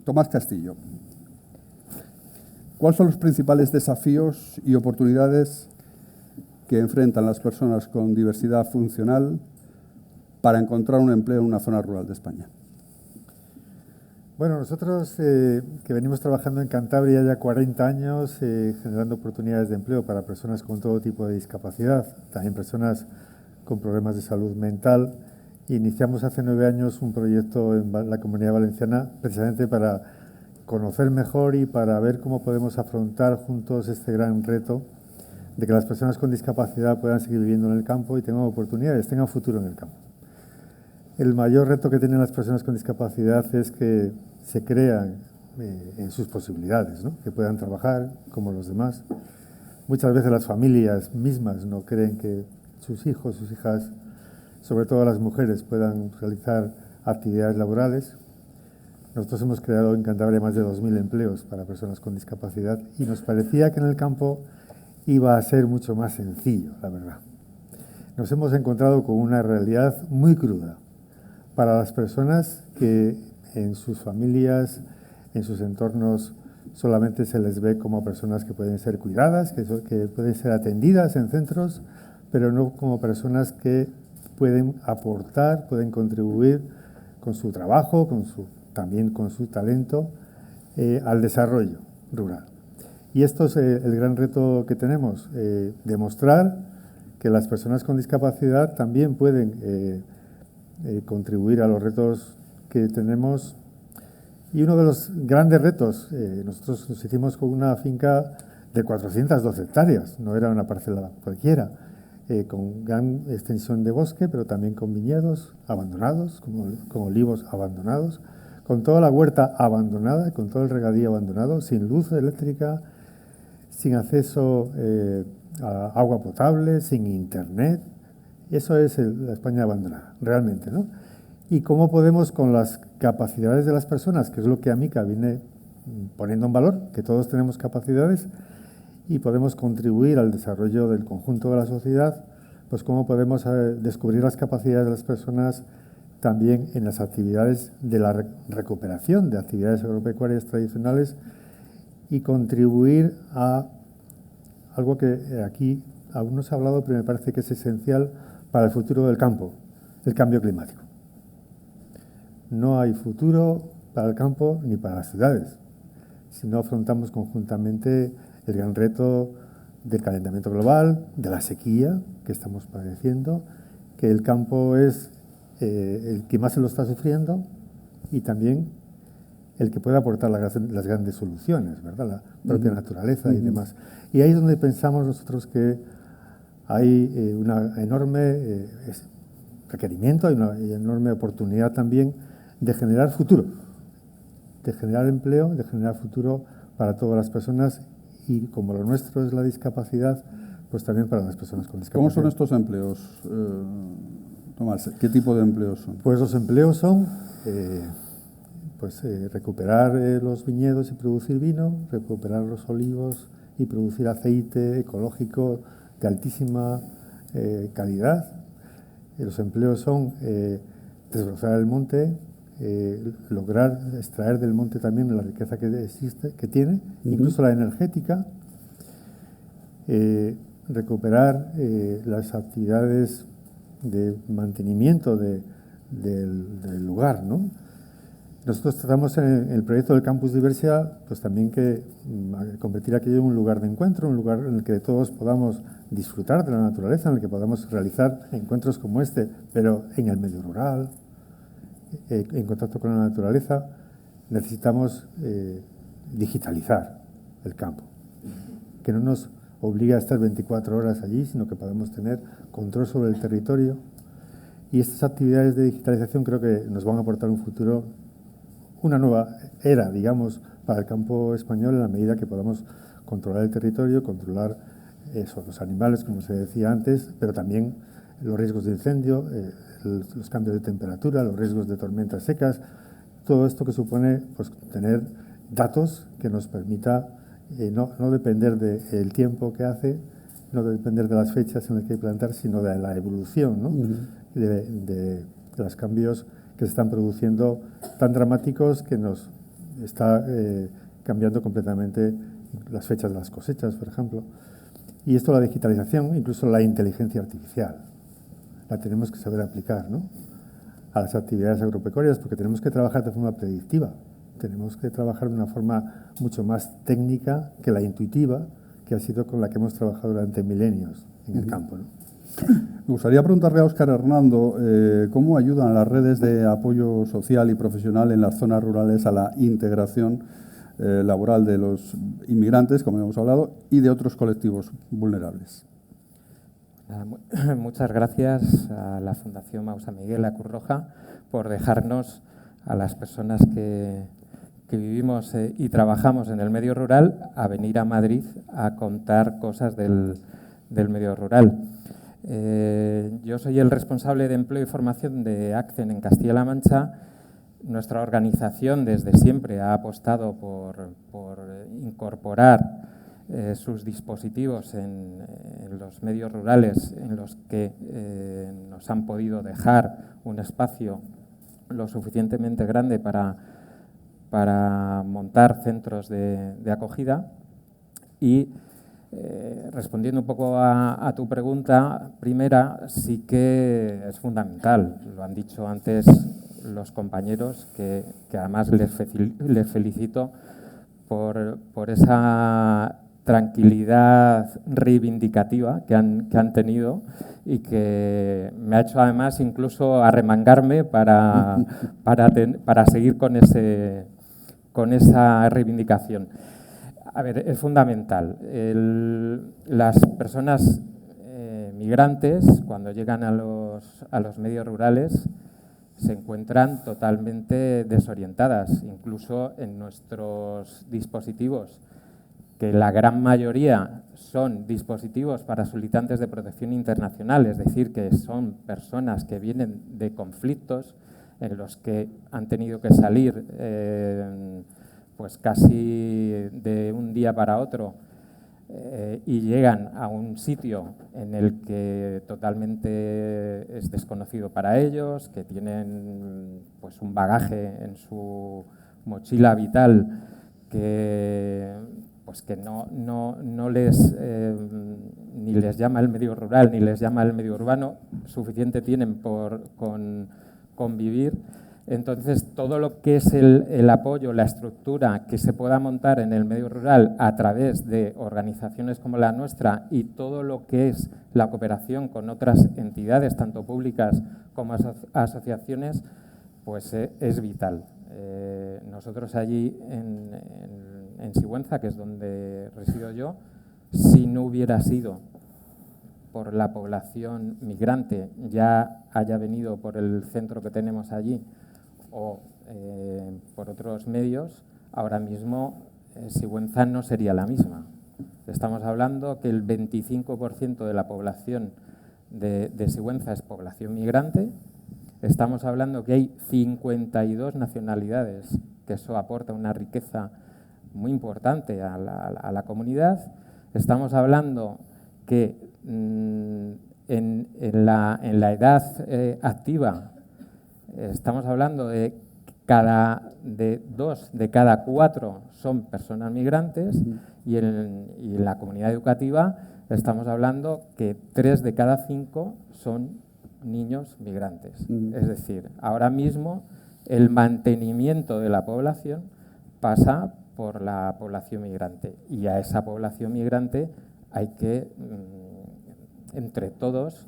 Tomás Castillo. ¿Cuáles son los principales desafíos y oportunidades que enfrentan las personas con diversidad funcional para encontrar un empleo en una zona rural de España? Bueno, nosotros que venimos trabajando en Cantabria ya 40 años, generando oportunidades de empleo para personas con todo tipo de discapacidad, también personas con problemas de salud mental. Iniciamos hace 9 años un proyecto en la Comunidad Valenciana precisamente para conocer mejor y para ver cómo podemos afrontar juntos este gran reto de que las personas con discapacidad puedan seguir viviendo en el campo y tengan oportunidades, tengan futuro en el campo. El mayor reto que tienen las personas con discapacidad es que se crean en sus posibilidades, ¿no? Que puedan trabajar como los demás. Muchas veces las familias mismas no creen que sus hijos, sus hijas, sobre todo las mujeres, puedan realizar actividades laborales. Nosotros hemos creado en Cantabria más de 2.000 empleos para personas con discapacidad y nos parecía que en el campo iba a ser mucho más sencillo, la verdad. Nos hemos encontrado con una realidad muy cruda para las personas que en sus familias, en sus entornos, solamente se les ve como personas que pueden ser cuidadas, que pueden ser atendidas en centros, pero no como personas que pueden aportar, pueden contribuir con su trabajo, también con su talento al desarrollo rural. Y esto es el gran reto que tenemos, demostrar que las personas con discapacidad también pueden contribuir a los retos que tenemos. Y uno de los grandes retos, nosotros nos hicimos con una finca de 412 hectáreas, no era una parcela cualquiera, con gran extensión de bosque, pero también con viñedos abandonados, con olivos abandonados, con toda la huerta abandonada, con todo el regadío abandonado, sin luz eléctrica, sin acceso a agua potable, sin internet. Eso es la España abandonada, realmente, ¿no? Y cómo podemos, con las capacidades de las personas, que es lo que AMICA viene poniendo en valor, que todos tenemos capacidades y podemos contribuir al desarrollo del conjunto de la sociedad, pues cómo podemos descubrir las capacidades de las personas también en las actividades de la recuperación de actividades agropecuarias tradicionales y contribuir a algo que aquí aún no se ha hablado, pero me parece que es esencial para el futuro del campo, el cambio climático. No hay futuro para el campo ni para las ciudades si no afrontamos conjuntamente el gran reto del calentamiento global, de la sequía que estamos padeciendo, que el campo es el que más se lo está sufriendo y también el que puede aportar las grandes soluciones, ¿verdad? La propia naturaleza y demás. Y ahí es donde pensamos nosotros que hay una enorme requerimiento, hay una enorme oportunidad también de generar futuro, de generar empleo, de generar futuro para todas las personas y como lo nuestro es la discapacidad, pues también para las personas con discapacidad. ¿Cómo son estos empleos, Tomás? ¿Qué tipo de empleos son? Pues los empleos son recuperar los viñedos y producir vino, recuperar los olivos y producir aceite ecológico de altísima calidad. Los empleos son desbrozar el monte, lograr extraer del monte también la riqueza que existe, que tiene, incluso la energética, recuperar las actividades de mantenimiento del lugar, ¿no? Nosotros tratamos en el proyecto del Campus Diversia, pues también que convertir aquello en un lugar de encuentro, un lugar en el que todos podamos disfrutar de la naturaleza, en el que podamos realizar encuentros como este, pero en el medio rural, en contacto con la naturaleza. Necesitamos digitalizar el campo, que no nos obligue a estar 24 horas allí, sino que podamos tener control sobre el territorio. Y estas actividades de digitalización creo que nos van a aportar un futuro, una nueva era, digamos, para el campo español, en la medida que podamos controlar el territorio, controlar los animales, como se decía antes, pero también los riesgos de incendio, los cambios de temperatura, los riesgos de tormentas secas, todo esto que supone pues, tener datos que nos permita no depender del tiempo que hace, no depender de las fechas en las que hay que plantar, sino de la evolución, ¿no? De los cambios que se están produciendo tan dramáticos que nos está cambiando completamente las fechas de las cosechas, por ejemplo. Y esto, la digitalización, incluso la inteligencia artificial, la tenemos que saber aplicar, ¿no?, a las actividades agropecuarias, porque tenemos que trabajar de forma predictiva, tenemos que trabajar de una forma mucho más técnica que la intuitiva, que ha sido con la que hemos trabajado durante milenios en el campo, ¿no? Me gustaría preguntarle a Óscar Hernando cómo ayudan las redes de apoyo social y profesional en las zonas rurales a la integración laboral de los inmigrantes, como hemos hablado, y de otros colectivos vulnerables. Muchas gracias a la Fundación Mausa Miguel, a Cruz Roja, por dejarnos a las personas que vivimos y trabajamos en el medio rural a venir a Madrid a contar cosas del medio rural. Yo soy el responsable de empleo y formación de ACCEN en Castilla-La Mancha. Nuestra organización desde siempre ha apostado por incorporar sus dispositivos en los medios rurales en los que nos han podido dejar un espacio lo suficientemente grande para montar centros de acogida. Y respondiendo un poco a tu pregunta primera, sí que es fundamental, lo han dicho antes los compañeros, que además les felicito por esa tranquilidad reivindicativa que han tenido y que me ha hecho además incluso arremangarme para seguir con esa reivindicación. A ver, es fundamental. Las personas migrantes, cuando llegan a los medios rurales, se encuentran totalmente desorientadas, incluso en nuestros dispositivos, que la gran mayoría son dispositivos para solicitantes de protección internacional, es decir, que son personas que vienen de conflictos en los que han tenido que salir pues casi de un día para otro y llegan a un sitio en el que totalmente es desconocido para ellos, que tienen pues un bagaje en su mochila vital que no les ni les llama el medio rural ni les llama el medio urbano, suficiente tienen con convivir. Entonces, todo lo que es el apoyo, la estructura que se pueda montar en el medio rural a través de organizaciones como la nuestra y todo lo que es la cooperación con otras entidades, tanto públicas como asociaciones, pues es vital. Nosotros allí en Sigüenza, que es donde resido yo, si no hubiera sido por la población migrante, ya haya venido por el centro que tenemos allí o por otros medios, ahora mismo Sigüenza no sería la misma. Estamos hablando que el 25% de la población de Sigüenza es población migrante. Estamos hablando que hay 52 nacionalidades, que eso aporta una riqueza muy importante a la comunidad. Estamos hablando que en la edad activa estamos hablando de 2 de cada 4 son personas migrantes y en la comunidad educativa estamos hablando que 3 de cada 5 son niños migrantes. Es decir, ahora mismo el mantenimiento de la población pasa por la población migrante y a esa población migrante hay que, entre todos,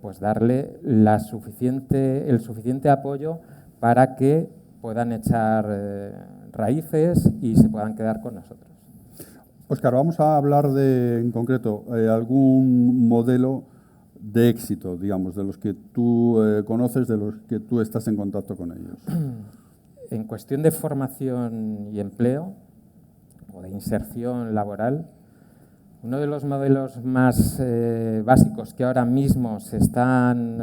pues darle el suficiente apoyo para que puedan echar raíces y se puedan quedar con nosotros. Óscar, vamos a hablar en concreto, algún modelo de éxito, digamos, de los que tú conoces, de los que tú estás en contacto con ellos. En cuestión de formación y empleo o de inserción laboral, uno de los modelos más básicos que ahora mismo se están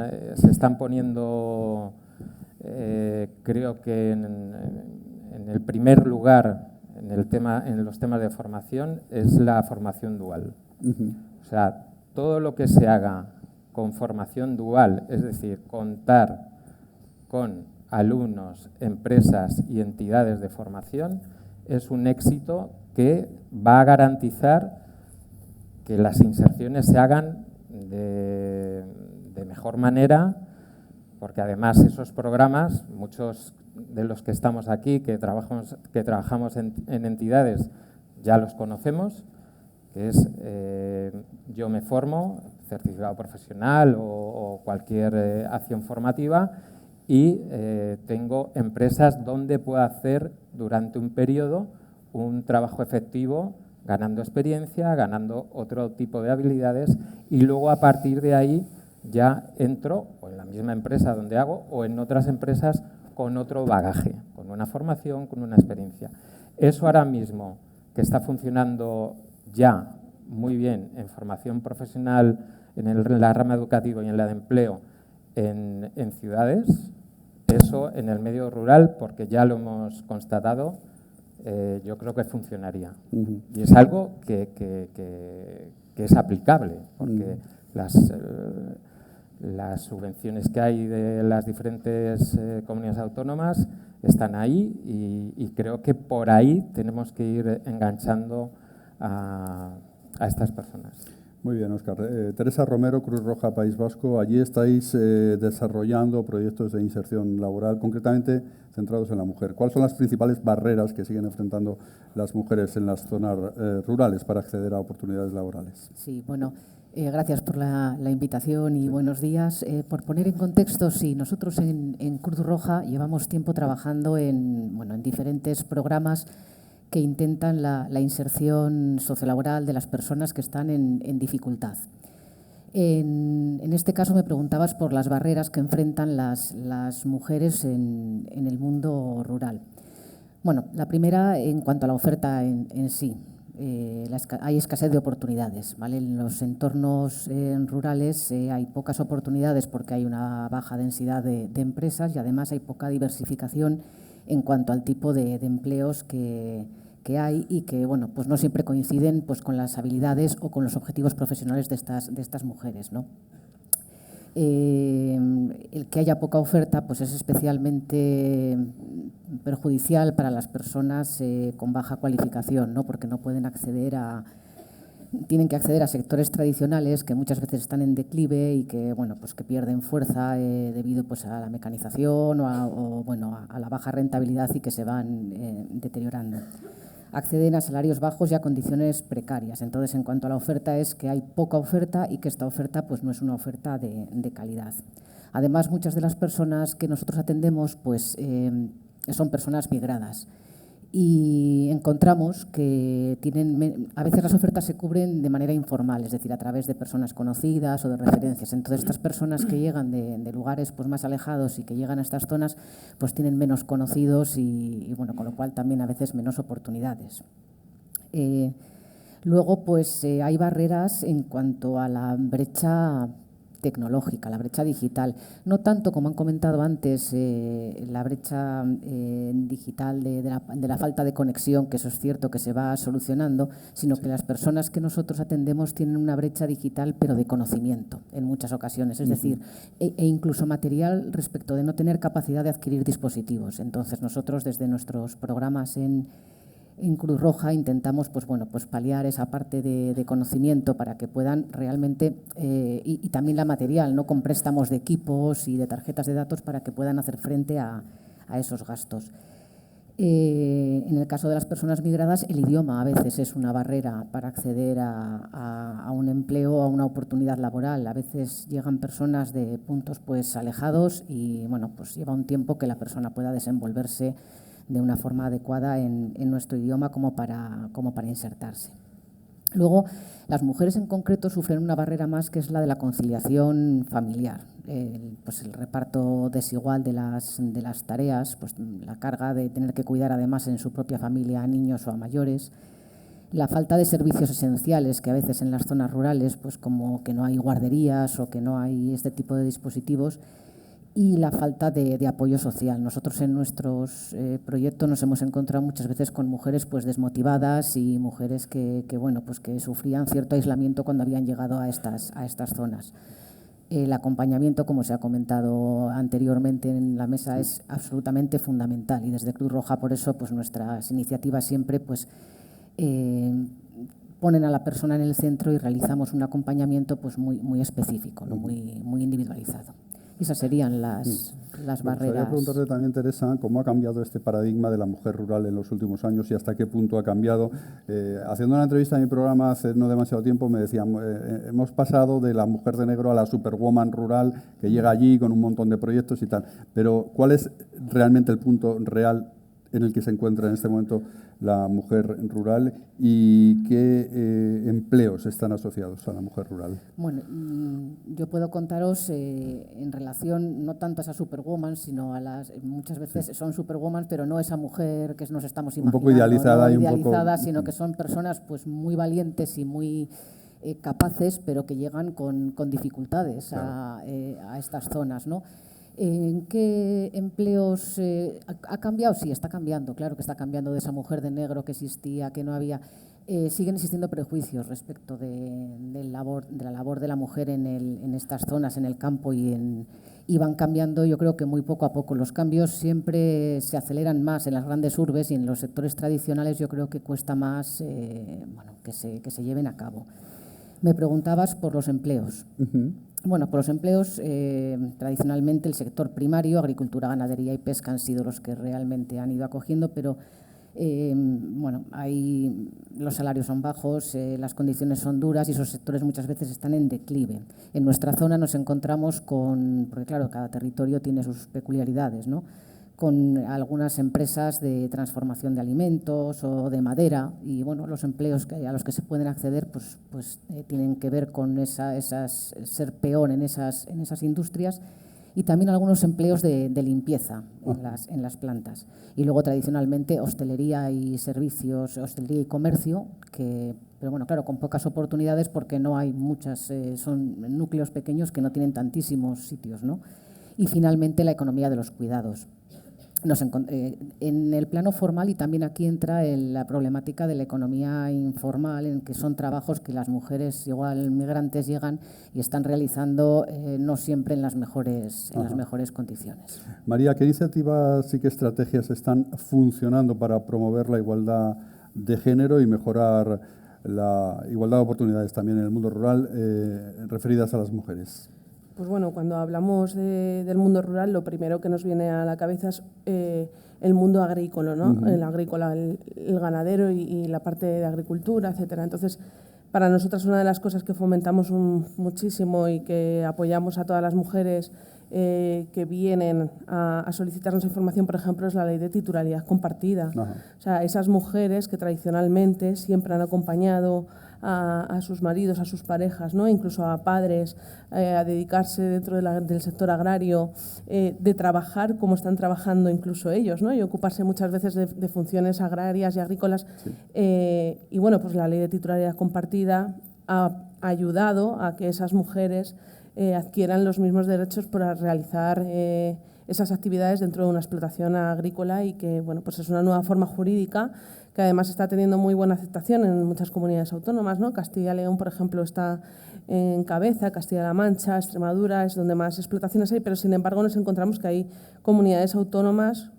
poniendo, creo que en el primer lugar en los temas de formación, es la formación dual. O sea, todo lo que se haga con formación dual, es decir, contar con alumnos, empresas y entidades de formación es un éxito que va a garantizar que las inserciones se hagan de mejor manera, porque además esos programas, muchos de los que estamos aquí, que trabajamos en entidades, ya los conocemos, que es yo me formo, certificado profesional o cualquier acción formativa, y tengo empresas donde puedo hacer durante un periodo un trabajo efectivo, ganando experiencia, ganando otro tipo de habilidades, y luego a partir de ahí ya entro o en la misma empresa donde hago o en otras empresas con otro bagaje, con una formación, con una experiencia. Eso ahora mismo, que está funcionando ya muy bien en formación profesional, en la rama educativa y en la de empleo en ciudades, eso en el medio rural, porque ya lo hemos constatado, yo creo que funcionaría. Y es algo que es aplicable, porque las subvenciones que hay de las diferentes comunidades autónomas están ahí y creo que por ahí tenemos que ir enganchando a estas personas. Muy bien, Óscar. Teresa Romero, Cruz Roja, País Vasco. Allí estáis desarrollando proyectos de inserción laboral, concretamente centrados en la mujer. ¿Cuáles son las principales barreras que siguen enfrentando las mujeres en las zonas rurales para acceder a oportunidades laborales? Sí, bueno, gracias por la invitación y buenos días. Por poner en contexto, sí, nosotros en Cruz Roja llevamos tiempo trabajando en diferentes programas que intentan la inserción sociolaboral de las personas que están en dificultad. En este caso me preguntabas por las barreras que enfrentan las mujeres en el mundo rural. Bueno, la primera en cuanto a la oferta en sí. Hay escasez de oportunidades, ¿vale? En los entornos rurales hay pocas oportunidades porque hay una baja densidad de empresas y además hay poca diversificación en cuanto al tipo de empleos que hay y que pues no siempre coinciden pues con las habilidades o con los objetivos profesionales de estas mujeres, ¿no? El que haya poca oferta pues es especialmente perjudicial para las personas con baja cualificación, ¿no? Porque no pueden tienen que acceder a sectores tradicionales que muchas veces están en declive y que pues que pierden fuerza debido pues a la mecanización o a la baja rentabilidad y que se van deteriorando. Acceden a salarios bajos y a condiciones precarias. Entonces, en cuanto a la oferta, es que hay poca oferta y que esta oferta pues no es una oferta de calidad. Además, muchas de las personas que nosotros atendemos pues son personas migradas. Y encontramos que a veces las ofertas se cubren de manera informal, es decir, a través de personas conocidas o de referencias. Entonces, estas personas que llegan de lugares pues más alejados y que llegan a estas zonas, pues tienen menos conocidos y con lo cual también a veces menos oportunidades. Luego, pues hay barreras en cuanto a la brecha tecnológica, la brecha digital. No tanto, como han comentado antes, la brecha digital de la falta de conexión, que eso es cierto que se va solucionando, sino que las personas que nosotros atendemos tienen una brecha digital, pero de conocimiento en muchas ocasiones, es decir, e incluso material respecto de no tener capacidad de adquirir dispositivos. Entonces, nosotros desde nuestros programas en Cruz Roja intentamos pues paliar esa parte de conocimiento para que puedan realmente, y también la material, ¿no? Con préstamos de equipos y de tarjetas de datos para que puedan hacer frente a esos gastos. En el caso de las personas migradas, el idioma a veces es una barrera para acceder a un empleo o a una oportunidad laboral. A veces llegan personas de puntos pues alejados y pues lleva un tiempo que la persona pueda desenvolverse de una forma adecuada en nuestro idioma como para insertarse. Luego, las mujeres en concreto sufren una barrera más, que es la de la conciliación familiar. Pues el reparto desigual de las tareas, pues la carga de tener que cuidar además en su propia familia a niños o a mayores, la falta de servicios esenciales que a veces en las zonas rurales, pues como que no hay guarderías o que no hay este tipo de dispositivos, y la falta de apoyo social. Nosotros en nuestros proyectos nos hemos encontrado muchas veces con mujeres pues desmotivadas y mujeres que sufrían cierto aislamiento cuando habían llegado a estas zonas. El acompañamiento, como se ha comentado anteriormente en la mesa, es absolutamente fundamental, y desde Cruz Roja por eso pues nuestras iniciativas siempre pues ponen a la persona en el centro y realizamos un acompañamiento pues muy específico, ¿no? muy individualizado. Esas serían las barreras. Me gustaría preguntarle también, Teresa, cómo ha cambiado este paradigma de la mujer rural en los últimos años y hasta qué punto ha cambiado. Haciendo una entrevista en mi programa hace no demasiado tiempo me decían, hemos pasado de la mujer de negro a la superwoman rural que llega allí con un montón de proyectos y tal. Pero ¿cuál es realmente el punto real en el que se encuentra en este momento la mujer rural y qué empleos están asociados a la mujer rural? Bueno, yo puedo contaros en relación no tanto a esa superwoman, sino a las, muchas veces son superwoman, pero no esa mujer que nos estamos imaginando. Un poco idealizada, no y un idealizada, poco... sino que son personas pues muy valientes y muy capaces, pero que llegan con dificultades, claro, a estas zonas, ¿no? ¿En qué empleos ha cambiado? Sí, está cambiando, claro que está cambiando, de esa mujer de negro que existía, que no había. Siguen existiendo prejuicios respecto de la labor de la mujer en estas zonas, en el campo, y van cambiando, yo creo que muy poco a poco. Los cambios siempre se aceleran más en las grandes urbes, y en los sectores tradicionales yo creo que cuesta más que se lleven a cabo. Me preguntabas por los empleos. Bueno, por los empleos, tradicionalmente el sector primario, agricultura, ganadería y pesca han sido los que realmente han ido acogiendo, pero los salarios son bajos, las condiciones son duras y esos sectores muchas veces están en declive. En nuestra zona nos encontramos porque claro, cada territorio tiene sus peculiaridades, ¿no? Con algunas empresas de transformación de alimentos o de madera, y bueno, los empleos a los que se pueden acceder pues tienen que ver con ser peón en esas industrias, y también algunos empleos de limpieza en las plantas. Y luego tradicionalmente hostelería y servicios, hostelería y comercio, pero bueno, claro, con pocas oportunidades porque no hay muchas, son núcleos pequeños que no tienen tantísimos sitios, ¿no? Y finalmente la economía de los cuidados. En el plano formal, y también aquí entra la problemática de la economía informal, en que son trabajos que las mujeres igual migrantes llegan y están realizando no siempre en las mejores condiciones. María, ¿qué iniciativas y qué estrategias están funcionando para promover la igualdad de género y mejorar la igualdad de oportunidades también en el mundo rural referidas a las mujeres? Pues bueno, cuando hablamos del mundo rural, lo primero que nos viene a la cabeza es el mundo agrícola, ¿no? El agrícola, el ganadero y la parte de agricultura, etcétera. Entonces, para nosotras una de las cosas que fomentamos muchísimo y que apoyamos a todas las mujeres que vienen a solicitarnos información, por ejemplo, es la ley de titularidad compartida. Ajá. O sea, esas mujeres que tradicionalmente siempre han acompañado a sus maridos, a sus parejas, ¿no? Incluso a padres, a dedicarse dentro del sector agrario, de trabajar como están trabajando incluso ellos, ¿no? Y ocuparse muchas veces de funciones agrarias y agrícolas. Sí. Y bueno, pues la ley de titularidad compartida ha ayudado a que esas mujeres adquieran los mismos derechos para realizar esas actividades dentro de una explotación agrícola, y que bueno, pues es una nueva forma jurídica que además está teniendo muy buena aceptación en muchas comunidades autónomas, ¿no? Castilla y León, por ejemplo, está en cabeza, Castilla-La Mancha, Extremadura es donde más explotaciones hay, pero sin embargo nos encontramos que hay comunidades autónomas,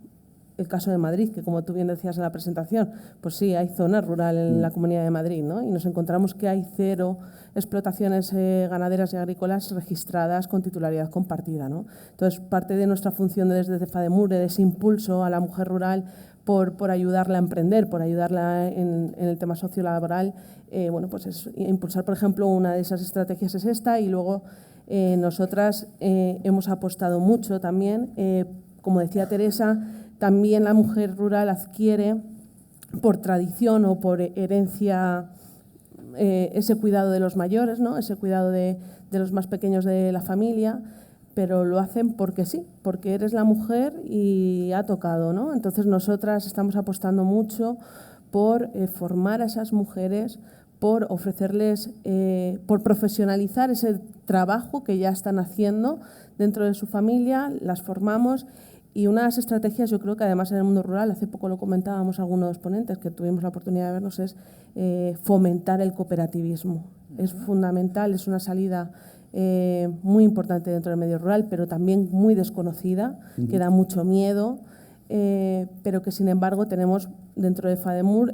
el caso de Madrid, que como tú bien decías en la presentación, pues sí, hay zona rural en la Comunidad de Madrid, ¿no? Y nos encontramos que hay 0 explotaciones ganaderas y agrícolas registradas con titularidad compartida, ¿no? Entonces, parte de nuestra función desde FADEMUR, de ese impulso a la mujer rural, por ayudarla a emprender, por ayudarla en el tema sociolaboral, bueno, pues es impulsar, por ejemplo, una de esas estrategias es esta, y luego nosotras hemos apostado mucho también, como decía Teresa, también la mujer rural adquiere por tradición o por herencia ese cuidado de los mayores, ¿no? Ese cuidado de los más pequeños de la familia, pero lo hacen porque sí, porque eres la mujer y ha tocado, ¿no? Entonces nosotras estamos apostando mucho por formar a esas mujeres, por ofrecerles, por profesionalizar ese trabajo que ya están haciendo dentro de su familia, las formamos. Y unas estrategias, yo creo que además en el mundo rural, hace poco lo comentábamos algunos ponentes que tuvimos la oportunidad de vernos, es fomentar el cooperativismo. Es fundamental, es una salida muy importante dentro del medio rural, pero también muy desconocida, que da mucho miedo, pero que sin embargo tenemos dentro de FADEMUR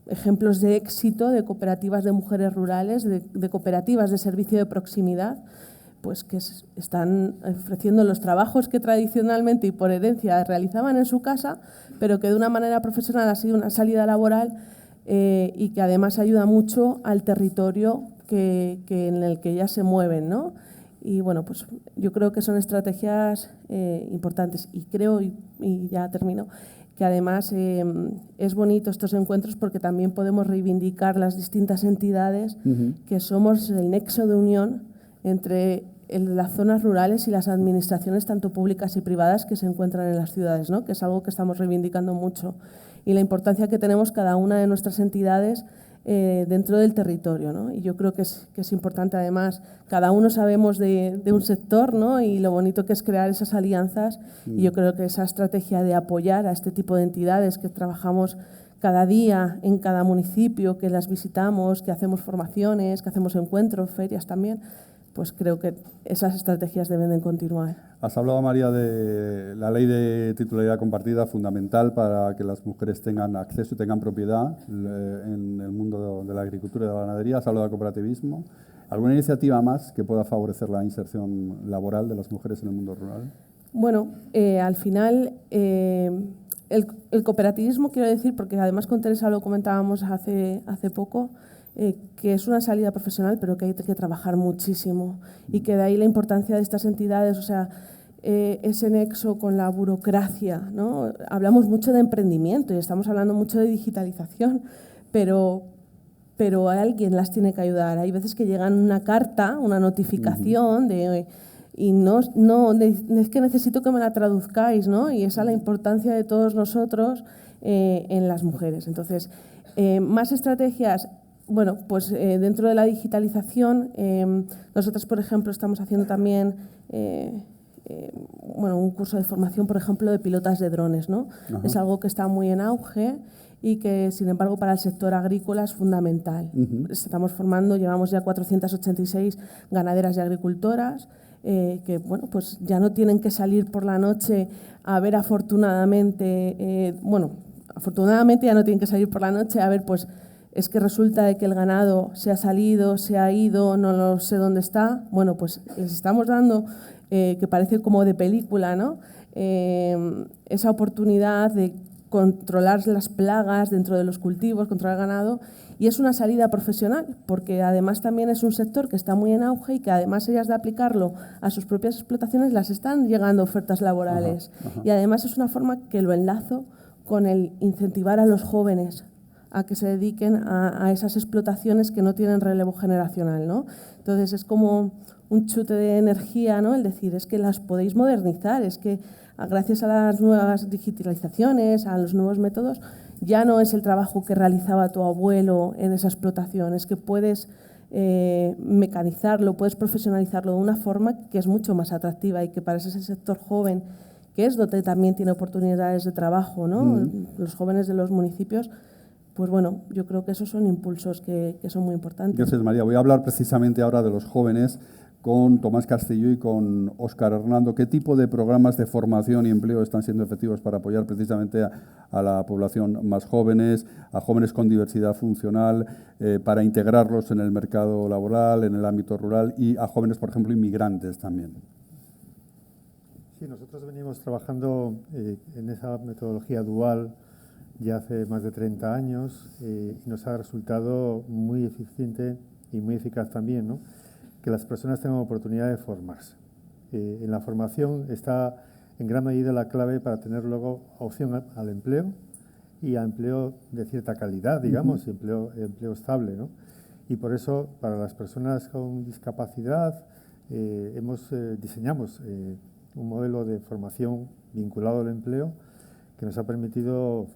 ejemplos de éxito de cooperativas de mujeres rurales, de cooperativas de servicio de proximidad, pues que están ofreciendo los trabajos que tradicionalmente y por herencia realizaban en su casa, pero que de una manera profesional ha sido una salida laboral y que además ayuda mucho al territorio en el que ellas se mueven, ¿no? Y bueno, pues yo creo que son estrategias importantes y creo, y ya termino, que además es bonito estos encuentros porque también podemos reivindicar las distintas entidades que somos el nexo de unión entre las zonas rurales y las administraciones tanto públicas y privadas que se encuentran en las ciudades, ¿no? Que es algo que estamos reivindicando mucho. Y la importancia que tenemos cada una de nuestras entidades dentro del territorio, ¿no? Y yo creo que es importante, además, cada uno sabemos de un sector, ¿no? Y lo bonito que es crear esas alianzas y yo creo que esa estrategia de apoyar a este tipo de entidades que trabajamos cada día en cada municipio, que las visitamos, que hacemos formaciones, que hacemos encuentros, ferias también, pues creo que esas estrategias deben de continuar. Has hablado, María, de la ley de titularidad compartida, fundamental para que las mujeres tengan acceso y tengan propiedad en el mundo de la agricultura y de la ganadería. Has hablado de cooperativismo. ¿Alguna iniciativa más que pueda favorecer la inserción laboral de las mujeres en el mundo rural? Bueno, al final el cooperativismo, quiero decir, porque además con Teresa lo comentábamos hace poco, que es una salida profesional, pero que hay que trabajar muchísimo y que de ahí la importancia de estas entidades, o sea, ese nexo con la burocracia, ¿no? Hablamos mucho de emprendimiento y estamos hablando mucho de digitalización, pero alguien las tiene que ayudar. Hay veces que llegan una carta, una notificación y no es que necesito que me la traduzcáis, ¿no? Y esa es la importancia de todos nosotros en las mujeres. Entonces, más estrategias. Bueno, pues dentro de la digitalización, nosotros, por ejemplo, estamos haciendo también un curso de formación, por ejemplo, de pilotas de drones, ¿no? Es algo que está muy en auge y que, sin embargo, para el sector agrícola es fundamental. Estamos formando, llevamos ya 486 ganaderas y agricultoras que, bueno, pues ya no tienen que salir por la noche a ver afortunadamente ya no tienen que salir por la noche a ver, pues, es que resulta de que el ganado se ha salido, se ha ido, no lo sé dónde está. Bueno, pues les estamos dando, que parece como de película, ¿no? Esa oportunidad de controlar las plagas dentro de los cultivos, controlar el ganado, y es una salida profesional, porque además también es un sector que está muy en auge y que además ellas de aplicarlo a sus propias explotaciones las están llegando ofertas laborales. Y además es una forma que lo enlazo con el incentivar a los jóvenes a que se dediquen a esas explotaciones que no tienen relevo generacional, ¿no? Entonces es como un chute de energía, ¿no? El decir, es que las podéis modernizar, es que gracias a las nuevas digitalizaciones, a los nuevos métodos, ya no es el trabajo que realizaba tu abuelo en esa explotación, es que puedes mecanizarlo, puedes profesionalizarlo de una forma que es mucho más atractiva y que para ese sector joven, que es donde también tiene oportunidades de trabajo, ¿no? Los jóvenes de los municipios. Pues bueno, yo creo que esos son impulsos que son muy importantes. Gracias, María. Voy a hablar precisamente ahora de los jóvenes con Tomás Castillo y con Óscar Hernando. ¿Qué tipo de programas de formación y empleo están siendo efectivos para apoyar precisamente a la población más jóvenes, a jóvenes con diversidad funcional, para integrarlos en el mercado laboral, en el ámbito rural y a jóvenes, por ejemplo, inmigrantes también? Sí, nosotros venimos trabajando en esa metodología dual ya hace más de 30 años y nos ha resultado muy eficiente y muy eficaz también, ¿no? Que las personas tengan oportunidad de formarse. En la formación está en gran medida la clave para tener luego opción al empleo y a empleo de cierta calidad, digamos, y empleo estable, ¿no? Y por eso, para las personas con discapacidad, diseñamos un modelo de formación vinculado al empleo que nos ha permitido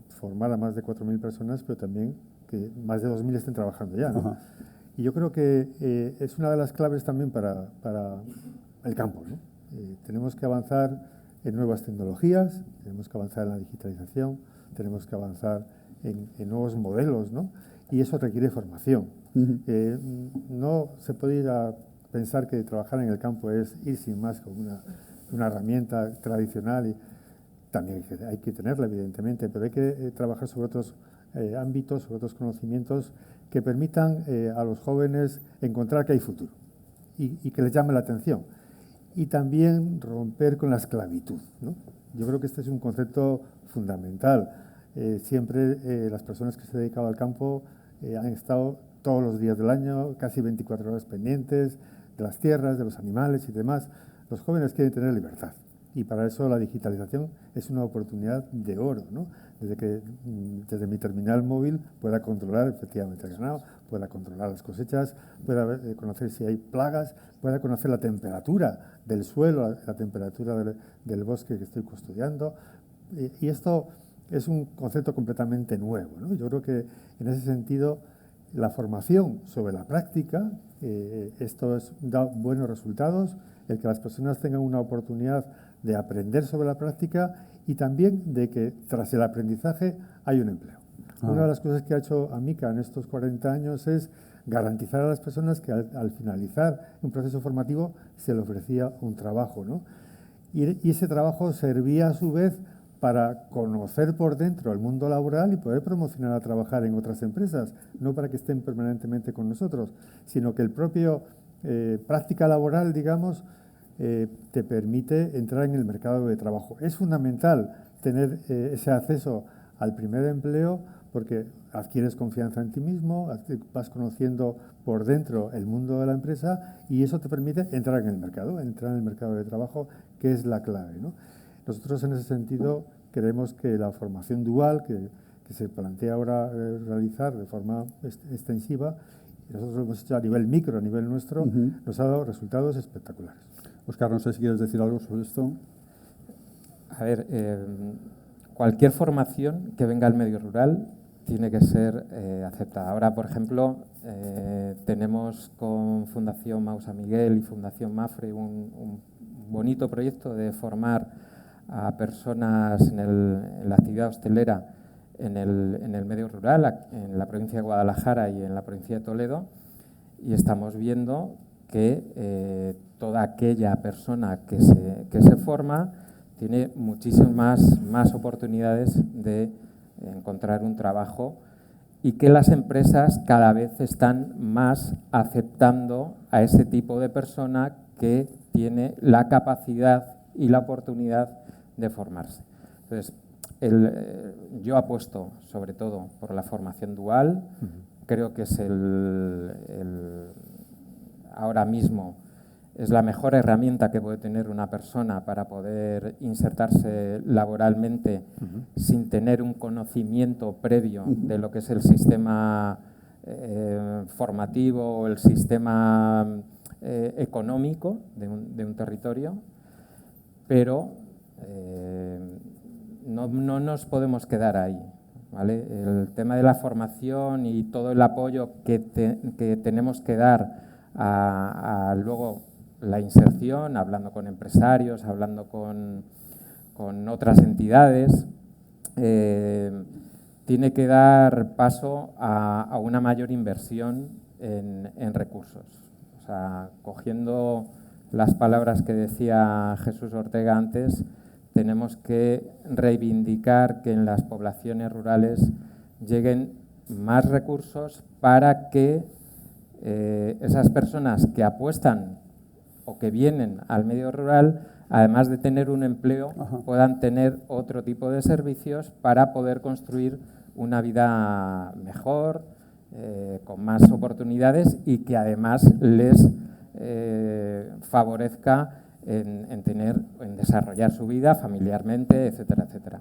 formar a más de 4.000 personas, pero también que más de 2.000 estén trabajando ya, ¿no? Y yo creo que es una de las claves también para el campo, ¿no? Tenemos que avanzar en nuevas tecnologías, tenemos que avanzar en la digitalización, tenemos que avanzar en nuevos modelos, ¿no? y eso requiere formación. No se puede ir a pensar que trabajar en el campo es ir sin más con una herramienta tradicional. Y también hay que tenerla, evidentemente, pero hay que trabajar sobre otros ámbitos, sobre otros conocimientos que permitan a los jóvenes encontrar que hay futuro y que les llame la atención. Y también romper con la esclavitud, ¿no? Yo creo que este es un concepto fundamental. Siempre las personas que se han dedicado al campo han estado todos los días del año, casi 24 horas pendientes de las tierras, de los animales y demás. Los jóvenes quieren tener libertad y para eso la digitalización es una oportunidad de oro, ¿no? Desde mi terminal móvil pueda controlar efectivamente el ganado, pueda controlar las cosechas, pueda conocer si hay plagas, pueda conocer la temperatura del suelo, la temperatura del bosque que estoy custodiando. Y esto es un concepto completamente nuevo, ¿no? Yo creo que en ese sentido la formación sobre la práctica, esto da buenos resultados, el que las personas tengan una oportunidad de aprender sobre la práctica y también de que tras el aprendizaje hay un empleo. Una de las cosas que ha hecho Amica en estos 40 años es garantizar a las personas que al finalizar un proceso formativo se les ofrecía un trabajo, ¿no? Y ese trabajo servía a su vez para conocer por dentro el mundo laboral y poder promocionar a trabajar en otras empresas, no para que estén permanentemente con nosotros, sino que el propio práctica laboral, digamos, te permite entrar en el mercado de trabajo. Es fundamental tener ese acceso al primer empleo porque adquieres confianza en ti mismo, vas conociendo por dentro el mundo de la empresa y eso te permite entrar en el mercado de trabajo, que es la clave, ¿no? Nosotros en ese sentido creemos que la formación dual que se plantea ahora realizar de forma extensiva, y nosotros lo hemos hecho a nivel micro, a nivel nuestro, nos ha dado resultados espectaculares. Óscar, no sé si quieres decir algo sobre esto. A ver, cualquier formación que venga al medio rural tiene que ser aceptada. Ahora, por ejemplo, tenemos con Fundación Mausa Miguel y Fundación Mafre un bonito proyecto de formar a personas en la actividad hostelera en el medio rural, en la provincia de Guadalajara y en la provincia de Toledo, y estamos viendo que toda aquella persona que se forma tiene muchísimas más oportunidades de encontrar un trabajo y que las empresas cada vez están más aceptando a ese tipo de persona que tiene la capacidad y la oportunidad de formarse. Entonces, yo apuesto sobre todo por la formación dual. Creo que es ahora mismo es la mejor herramienta que puede tener una persona para poder insertarse laboralmente sin tener un conocimiento previo de lo que es el sistema formativo o el sistema económico de un territorio, pero no nos podemos quedar ahí, ¿vale? El tema de la formación y todo el apoyo que tenemos que dar a luego la inserción, hablando con empresarios, hablando con otras entidades, tiene que dar paso a una mayor inversión en recursos. O sea, cogiendo las palabras que decía Jesús Ortega antes, tenemos que reivindicar que en las poblaciones rurales lleguen más recursos para que esas personas que apuestan o que vienen al medio rural, además de tener un empleo, puedan tener otro tipo de servicios para poder construir una vida mejor, con más oportunidades y que además les favorezca en desarrollar su vida familiarmente, etcétera, etcétera.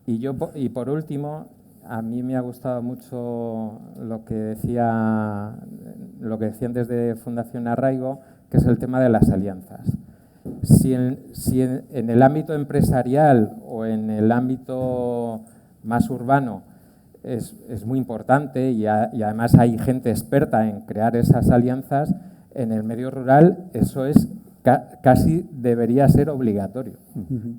Y por último, a mí me ha gustado mucho lo que decían desde Fundación Arraigo, que es el tema de las alianzas. Si en el ámbito empresarial o en el ámbito más urbano es muy importante y además hay gente experta en crear esas alianzas, en el medio rural eso es casi debería ser obligatorio,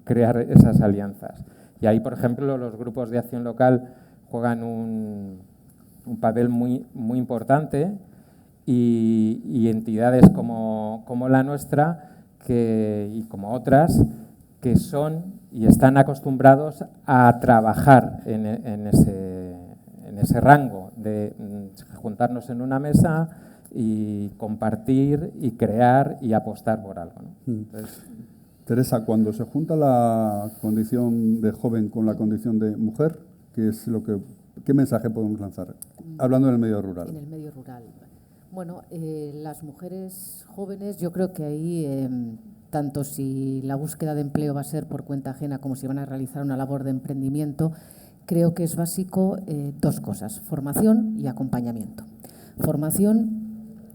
crear esas alianzas. Y ahí, por ejemplo, los grupos de acción local juegan un un papel muy importante y entidades como la nuestra y como otras que son y están acostumbrados a trabajar en ese rango de juntarnos en una mesa y compartir y crear y apostar por algo, ¿no? Entonces, Teresa, cuando se junta la condición de joven con la condición de mujer, ¿qué mensaje podemos lanzar? Hablando del medio rural. En el medio rural. Bueno, las mujeres jóvenes, yo creo que ahí, tanto si la búsqueda de empleo va a ser por cuenta ajena como si van a realizar una labor de emprendimiento, creo que es básico dos cosas: formación y acompañamiento. Formación.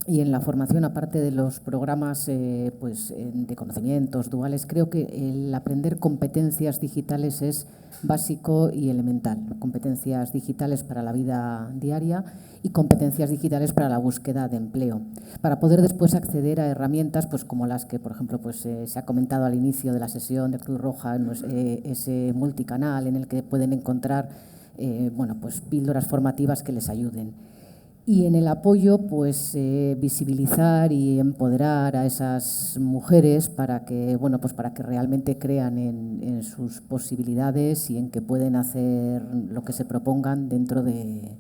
Y en la formación, aparte de los programas de conocimientos duales, creo que el aprender competencias digitales es básico y elemental. Competencias digitales para la vida diaria y competencias digitales para la búsqueda de empleo. Para poder después acceder a herramientas pues como las que, por ejemplo, se ha comentado al inicio de la sesión de Cruz Roja, ese multicanal en el que pueden encontrar píldoras formativas que les ayuden. Y en el apoyo, visibilizar y empoderar a esas mujeres para que realmente crean en sus posibilidades y en que pueden hacer lo que se propongan dentro de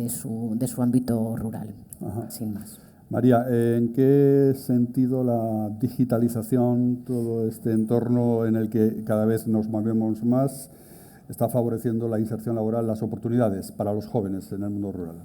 su ámbito rural. Ajá. Sin más. María, ¿en qué sentido la digitalización, todo este entorno en el que cada vez nos movemos más, está favoreciendo la inserción laboral, las oportunidades para los jóvenes en el mundo rural?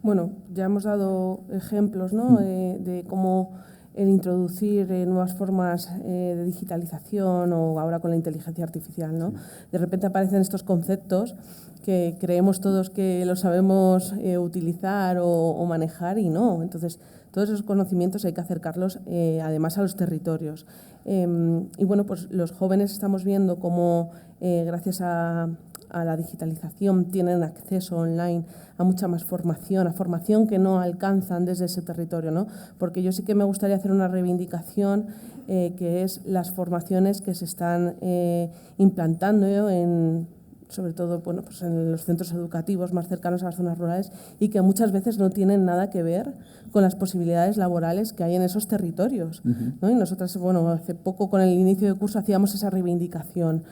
Bueno, ya hemos dado ejemplos, ¿no? De cómo el introducir nuevas formas de digitalización o ahora con la inteligencia artificial, ¿no? De repente aparecen estos conceptos que creemos todos que los sabemos utilizar o manejar y no. Entonces, todos esos conocimientos hay que acercarlos además a los territorios. Y bueno, pues los jóvenes estamos viendo cómo gracias a la digitalización tienen acceso online a mucha más formación, a formación que no alcanzan desde ese territorio, ¿no? Porque yo sí que me gustaría hacer una reivindicación que es las formaciones que se están implantando sobre todo en los centros educativos más cercanos a las zonas rurales y que muchas veces no tienen nada que ver con las posibilidades laborales que hay en esos territorios, ¿no? Y nosotras, hace poco con el inicio de curso hacíamos esa reivindicación.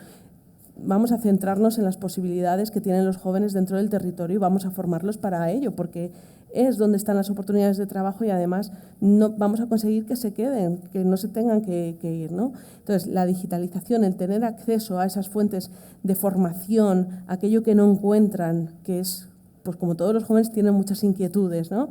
Vamos a centrarnos en las posibilidades que tienen los jóvenes dentro del territorio y vamos a formarlos para ello, porque es donde están las oportunidades de trabajo y además no vamos a conseguir que se queden, que no se tengan que ir, ¿no? Entonces, la digitalización, el tener acceso a esas fuentes de formación, aquello que no encuentran, que es, pues como todos los jóvenes tienen muchas inquietudes, ¿no?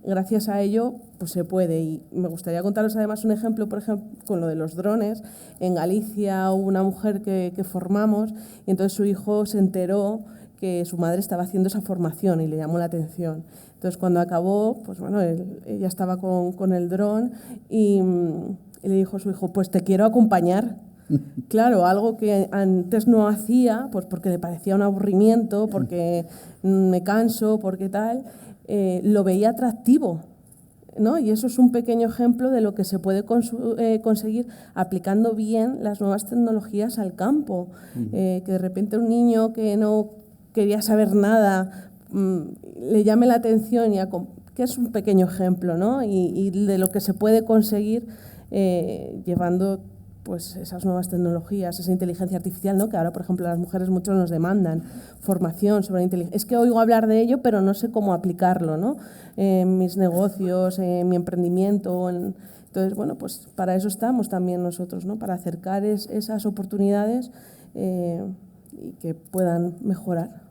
Gracias a ello pues se puede. Y me gustaría contaros además un ejemplo, por ejemplo, con lo de los drones. En Galicia hubo una mujer que formamos y entonces su hijo se enteró que su madre estaba haciendo esa formación y le llamó la atención. Entonces cuando acabó, pues ella estaba con el dron y le dijo a su hijo, pues te quiero acompañar. Claro, algo que antes no hacía, pues porque le parecía un aburrimiento, porque me canso, porque tal, lo veía atractivo, ¿no? Y eso es un pequeño ejemplo de lo que se puede conseguir aplicando bien las nuevas tecnologías al campo. Que de repente un niño que no quería saber nada le llame la atención, que es un pequeño ejemplo, ¿no? Y de lo que se puede conseguir llevando pues esas nuevas tecnologías, esa inteligencia artificial, ¿no? Que ahora, por ejemplo, las mujeres mucho nos demandan formación sobre inteligencia. Es que oigo hablar de ello, pero no sé cómo aplicarlo, ¿no? En mis negocios, en mi emprendimiento. Entonces, pues para eso estamos también nosotros, ¿no? Para acercar esas oportunidades y que puedan mejorar.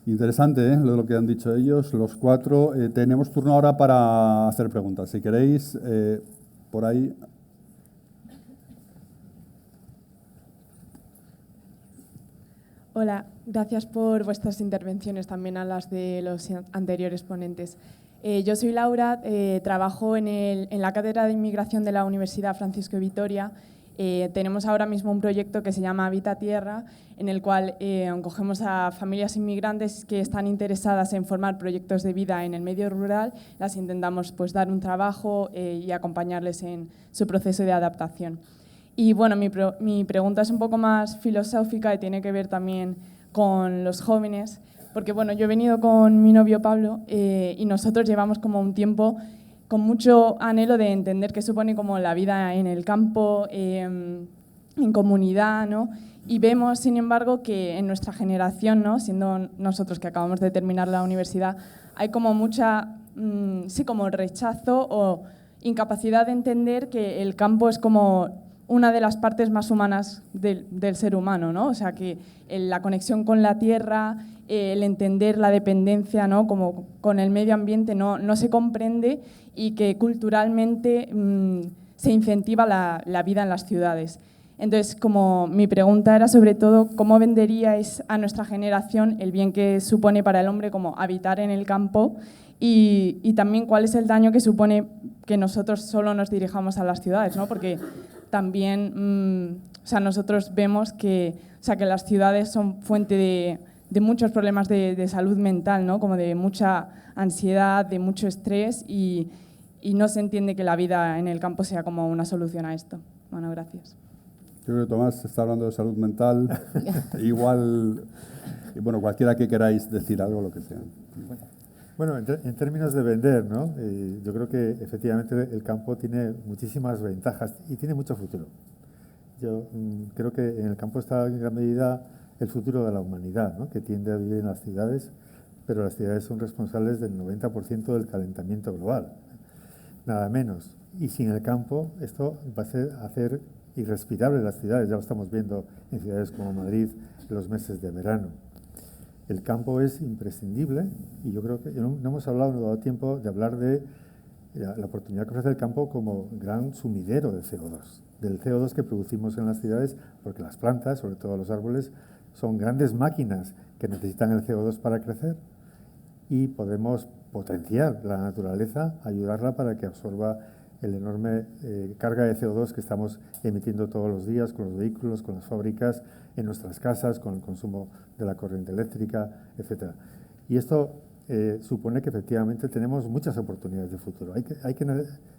Interesante, lo que han dicho ellos, los cuatro. Tenemos turno ahora para hacer preguntas. Si queréis, por ahí. Hola, gracias por vuestras intervenciones, también a las de los anteriores ponentes. Yo soy Laura, trabajo en la Cátedra de Inmigración de la Universidad Francisco de Vitoria. Tenemos ahora mismo un proyecto que se llama Habita Tierra, en el cual acogemos a familias inmigrantes que están interesadas en formar proyectos de vida en el medio rural. Las intentamos dar un trabajo y acompañarles en su proceso de adaptación. Y bueno, mi pregunta es un poco más filosófica y tiene que ver también con los jóvenes, porque bueno, yo he venido con mi novio Pablo y nosotros llevamos como un tiempo con mucho anhelo de entender qué supone como la vida en el campo, en comunidad, ¿no? Y vemos, sin embargo, que en nuestra generación, ¿no?, siendo nosotros que acabamos de terminar la universidad, hay como mucha, sí, como rechazo o incapacidad de entender que el campo es como una de las partes más humanas del ser humano, ¿no? O sea, que la conexión con la tierra, el entender la dependencia, ¿no?, como con el medio ambiente no se comprende y que culturalmente se incentiva la vida en las ciudades. Entonces, como mi pregunta era sobre todo, ¿cómo venderíais a nuestra generación el bien que supone para el hombre como habitar en el campo y también cuál es el daño que supone que nosotros solo nos dirijamos a las ciudades, ¿no? Porque también o sea, nosotros vemos que las ciudades son fuente de muchos problemas de salud mental, ¿no? Como de mucha ansiedad, de mucho estrés y no se entiende que la vida en el campo sea como una solución a esto. Bueno, gracias. Yo creo que Tomás está hablando de salud mental, igual, y bueno, cualquiera que queráis decir algo, lo que sea. Bueno, en términos de vender, ¿no? Yo creo que efectivamente el campo tiene muchísimas ventajas y tiene mucho futuro. Yo creo que en el campo está en gran medida el futuro de la humanidad, ¿no?, que tiende a vivir en las ciudades, pero las ciudades son responsables del 90% del calentamiento global, nada menos. Y sin el campo esto va a hacer irrespirable las ciudades, ya lo estamos viendo en ciudades como Madrid en los meses de verano. El campo es imprescindible y yo creo que no hemos hablado, no ha dado tiempo de hablar de la oportunidad que ofrece el campo como gran sumidero de CO2, del CO2 que producimos en las ciudades, porque las plantas, sobre todo los árboles, son grandes máquinas que necesitan el CO2 para crecer y podemos potenciar la naturaleza, ayudarla para que absorba el enorme carga de CO2 que estamos emitiendo todos los días con los vehículos, con las fábricas, en nuestras casas, con el consumo de la corriente eléctrica, etc. Y esto supone que efectivamente tenemos muchas oportunidades de futuro. Hay que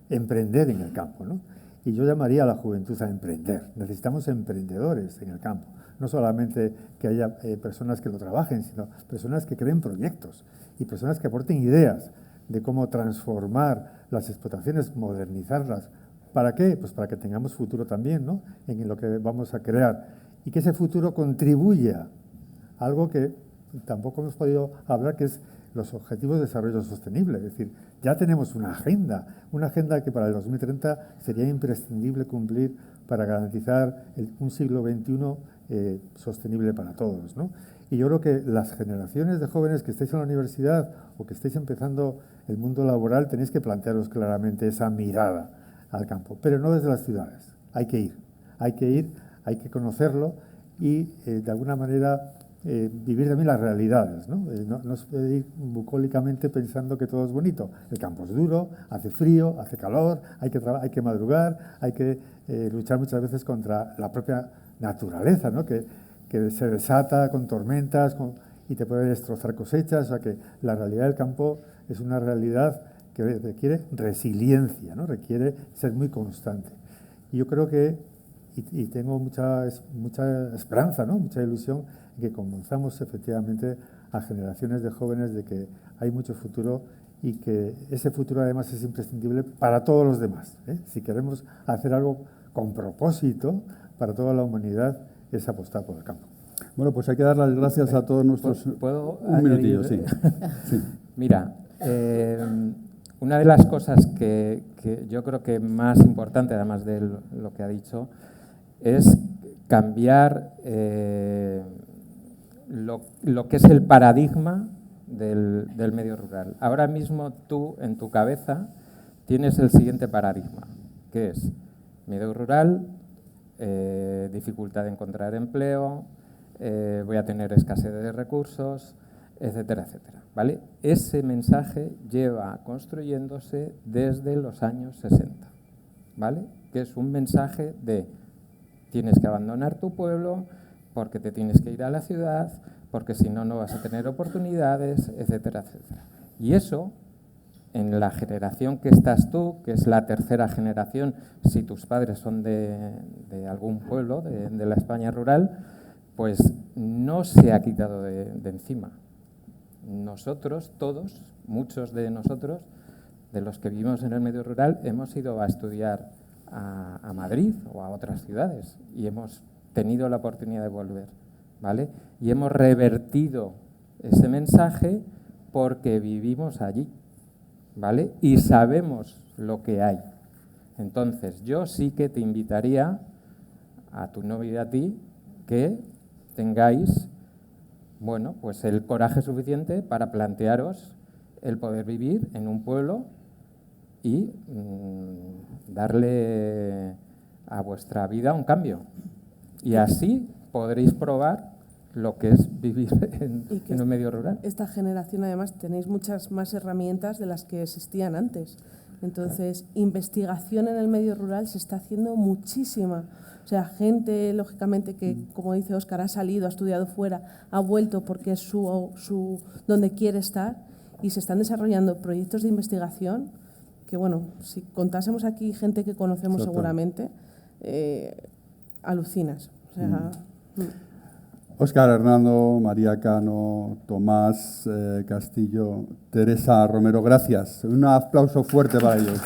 emprender en el campo, ¿no? Y yo llamaría a la juventud a emprender. Necesitamos emprendedores en el campo. No solamente que haya personas que lo trabajen, sino personas que creen proyectos y personas que aporten ideas de cómo transformar las explotaciones, modernizarlas. ¿Para qué? Pues para que tengamos futuro también, ¿no?, en lo que vamos a crear y que ese futuro contribuya a algo que tampoco hemos podido hablar, que es los Objetivos de Desarrollo Sostenible. Es decir, ya tenemos una agenda que para el 2030 sería imprescindible cumplir para garantizar un siglo XXI sostenible para todos, ¿no? Y yo creo que las generaciones de jóvenes que estáis en la universidad o que estáis empezando el mundo laboral tenéis que plantearos claramente esa mirada al campo, pero no desde las ciudades. Hay que ir, hay que conocerlo y de alguna manera vivir también las realidades, ¿no? No se puede ir bucólicamente pensando que todo es bonito. El campo es duro, hace frío, hace calor, hay que madrugar, hay que luchar muchas veces contra la propia naturaleza, ¿no?, que se desata con tormentas y te puede destrozar cosechas. O sea que la realidad del campo es una realidad que requiere resiliencia, ¿no?, requiere ser muy constante. Y yo creo que, y tengo mucha esperanza, ¿no?, mucha ilusión, en que convenzamos efectivamente a generaciones de jóvenes de que hay mucho futuro y que ese futuro además es imprescindible para todos los demás, ¿eh? Si queremos hacer algo con propósito para toda la humanidad, es apostar por el campo. Bueno, pues hay que dar las gracias a todos nuestros... ¿Puedo un minutillo, añadir? sí. Mira, una de las cosas que yo creo que más importante, además de lo que ha dicho, es cambiar lo que es el paradigma del medio rural. Ahora mismo tú, en tu cabeza, tienes el siguiente paradigma, que es medio rural, dificultad de encontrar empleo, voy a tener escasez de recursos, etcétera, etcétera, ¿vale? Ese mensaje lleva construyéndose desde los años 60, ¿vale? Que es un mensaje de tienes que abandonar tu pueblo porque te tienes que ir a la ciudad, porque si no, no vas a tener oportunidades, etcétera, etcétera. Y eso, en la generación que estás tú, que es la tercera generación, si tus padres son de algún pueblo, de la España rural, pues no se ha quitado de encima. nosotros, todos, muchos de nosotros, de los que vivimos en el medio rural, hemos ido a estudiar a Madrid o a otras ciudades y hemos tenido la oportunidad de volver, ¿vale? Y hemos revertido ese mensaje porque vivimos allí, ¿vale? Y sabemos lo que hay. Entonces, yo sí que te invitaría a tu novio y a ti que tengáis, bueno, pues el coraje suficiente para plantearos el poder vivir en un pueblo y darle a vuestra vida un cambio. Y así podréis probar lo que es vivir en un medio rural. Esta generación, además, tenéis muchas más herramientas de las que existían antes. Entonces, investigación en el medio rural se está haciendo muchísima. O sea, gente, lógicamente, que, como dice Óscar, ha salido, ha estudiado fuera, ha vuelto porque es donde quiere estar, y se están desarrollando proyectos de investigación que, bueno, si contásemos aquí gente que conocemos seguramente, alucinas. O sea, Óscar Hernando, María Cano, Tomás Castillo, Teresa Romero, gracias. Un aplauso fuerte para ellos.